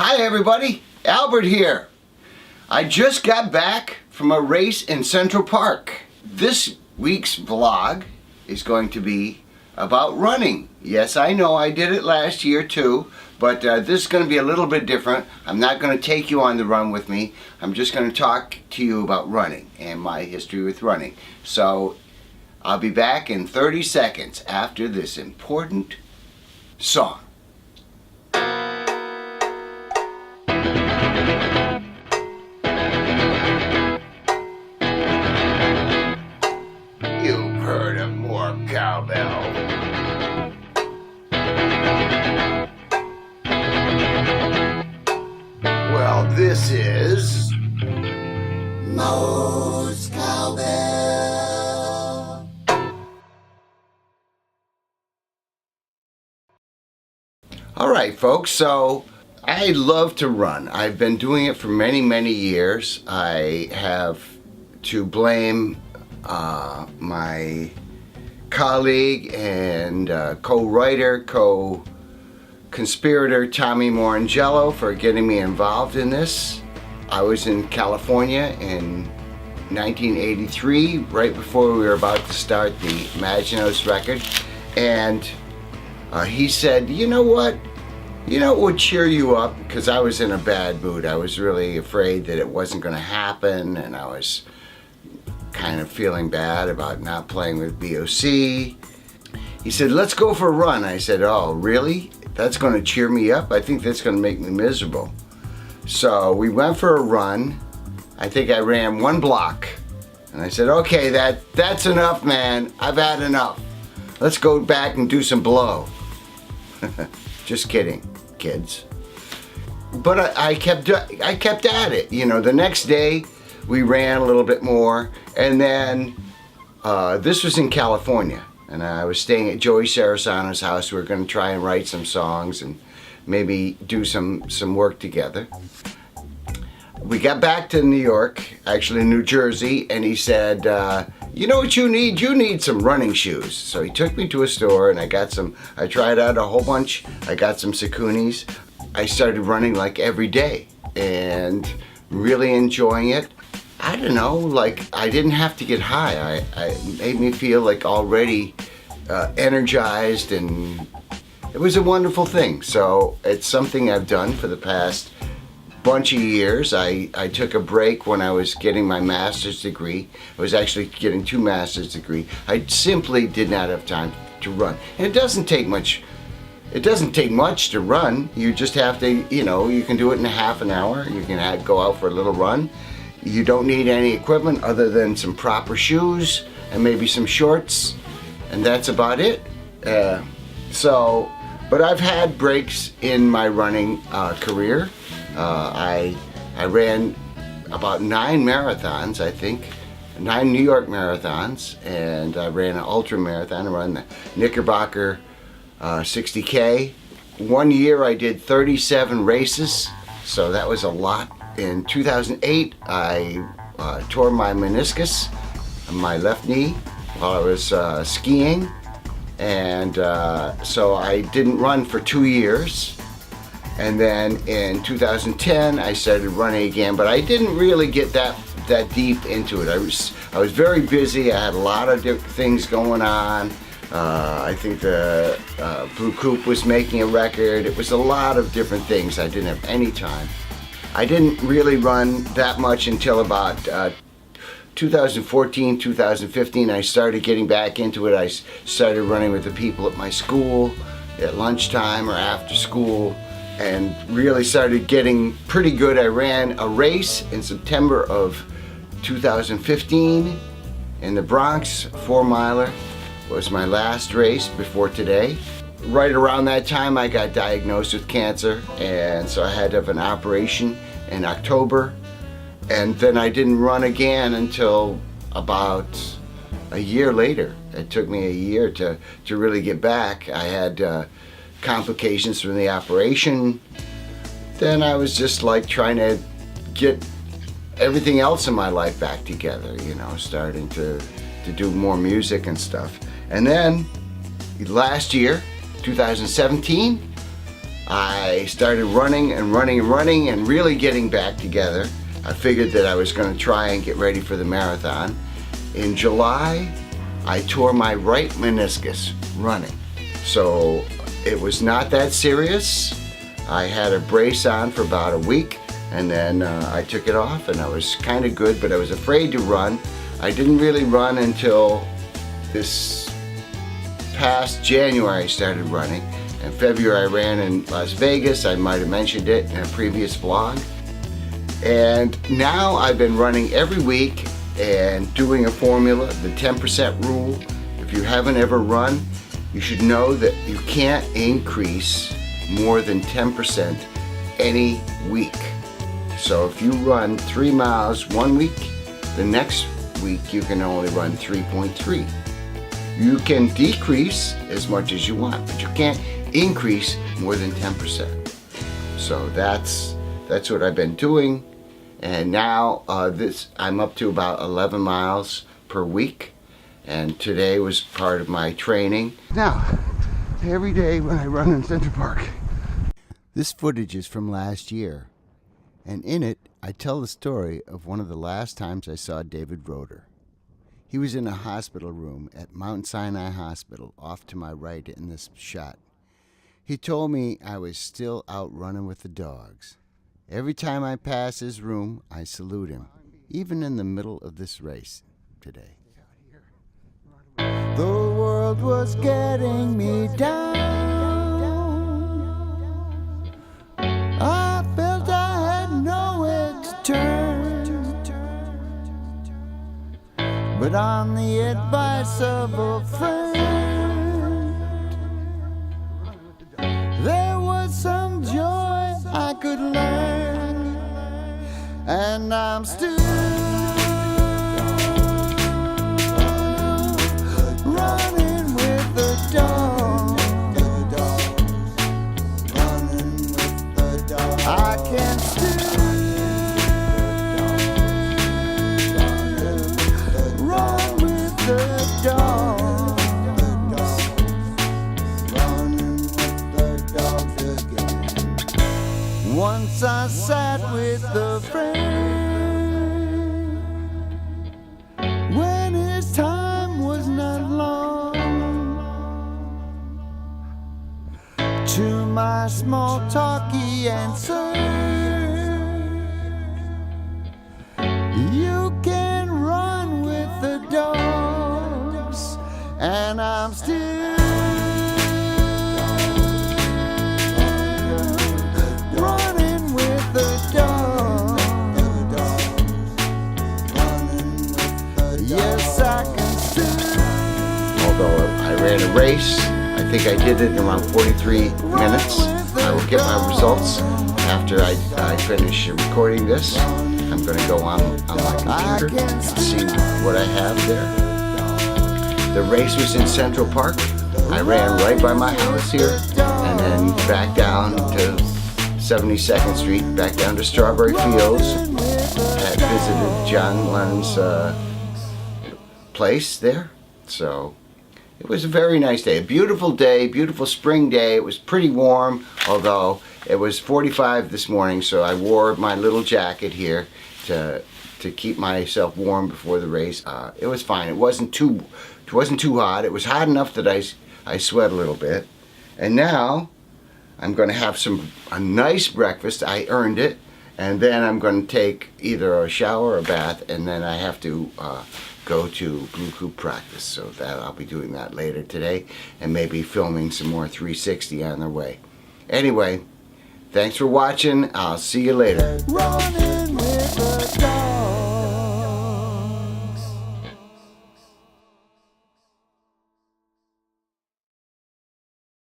Hi everybody, Albert here. I just got back from a race in Central Park. This week's vlog is going to be about running. Yes, I know I did it last year too, but this is going to be a little bit different. I'm not going to take you on the run with me. I'm just going to talk to you about running and my history with running. So I'll be back in 30 seconds after this important song. You've heard of more cowbell. Well, this is MoCoS2E8. Alright folks, so I love to run. I've been doing it for many years. I have to blame my colleague and co-writer, co-conspirator Tommy Morangello for getting me involved in this. I was in California in 1983, right before we were about to start the MoCoS2E8 record, and he said, you know what would cheer you up? Because I was in a bad mood. I was really afraid that it wasn't going to happen, and I was kind of feeling bad about not playing with BOC. He said, let's go for a run. I said, oh, really? That's going to cheer me up? I think that's going to make me miserable. So we went for a run. I think I ran 1 block. And I said, okay, that's enough, man. I've had enough. Let's go back and do some blow. Just kidding, kids. But I kept at it. You know, the next day we ran a little bit more, and then this was in California, and I was staying at Joey Sarasano's house. We were going to try and write some songs and maybe do some work together. We got back to New York, actually New Jersey, and he said, you know what you need? You need some running shoes. So he took me to a store and I tried out a whole bunch. I got some Sauconys. I started running like every day and really enjoying it. I don't know, like I didn't have to get high. It made me feel like already energized, and it was a wonderful thing. So it's something I've done for the past bunch of years. I took a break when I was getting my master's degree. I was actually getting 2 master's degrees. I simply did not have time to run. And it doesn't take much to run. You just have to, you know, you can do it in a half an hour. You can go out for a little run. You don't need any equipment other than some proper shoes and maybe some shorts, and that's about it. But I've had breaks in my running career. I ran about 9 marathons, I think, 9 New York marathons, and I ran an ultra marathon. I ran the Knickerbocker 60K. One year I did 37 races, so that was a lot. In 2008, I tore my meniscus on my left knee while I was skiing, and so I didn't run for 2 years. And then in 2010, I started running again, but I didn't really get that deep into it. I was very busy. I had a lot of different things going on. I think the Blue Coupe was making a record. It was a lot of different things. I didn't have any time. I didn't really run that much until about 2014, 2015. I started getting back into it. I started running with the people at my school at lunchtime or after school, and really started getting pretty good. I ran a race in September of 2015 in the Bronx, 4-miler. Was my last race before today. Right around that time I got diagnosed with cancer, and so I had to have an operation in October, and then I didn't run again until about a year later. It took me a year to really get back. I had complications from the operation. Then I was just like trying to get everything else in my life back together, you know, starting to do more music and stuff. And then last year, 2017, I started running and really getting back together. I figured that I was going to try and get ready for the marathon. In July, I tore my right meniscus running. So it was not that serious. I had a brace on for about a week, and then I took it off, and I was kind of good, but I was afraid to run. I didn't really run until this past January I started running. In February I ran in Las Vegas. I might have mentioned it in a previous vlog. And now I've been running every week and doing a formula, the 10% rule. If you haven't ever run, you should know that you can't increase more than 10% any week. So if you run 3 miles one week, the next week you can only run 3.3. You can decrease as much as you want, but you can't increase more than 10%. So that's what I've been doing. And now I'm up to about 11 miles per week, and today was part of my training. Now, every day when I run in Central Park. This footage is from last year, and in it I tell the story of one of the last times I saw David Roeder. He was in a hospital room at Mount Sinai Hospital off to my right in this shot. He told me I was still out running with the dogs. Every time I pass his room, I salute him, even in the middle of this race today. The world was getting me down. I felt I had nowhere to turn. But on the advice of a friend, there was some joy I could learn, and I'm still running with the dogs. I can still run with the dogs. Once I sat with a friend when his time was not long. To my small talk he answered, you can run with the dogs, and I'm still I ran a race. I think I did it in around 43 minutes. I will get my results after I finish recording this. I'm going to go on my computer and see what I have there. The race was in Central Park. I ran right by my house here and then back down to 72nd Street, back down to Strawberry Fields. I visited John Lennon's place there. So it was a very nice day, a beautiful day, beautiful spring day. It was pretty warm, although it was 45 this morning, so I wore my little jacket here to keep myself warm before the race. It was fine. It wasn't too hot. It was hot enough that I sweat a little bit. And now I'm going to have a nice breakfast. I earned it. And then I'm going to take either a shower or a bath, and then I have to go to Blue Coop practice. So that I'll be doing that later today, and maybe filming some more 360 on their way. Anyway, thanks for watching. I'll see you later. Running with the dog.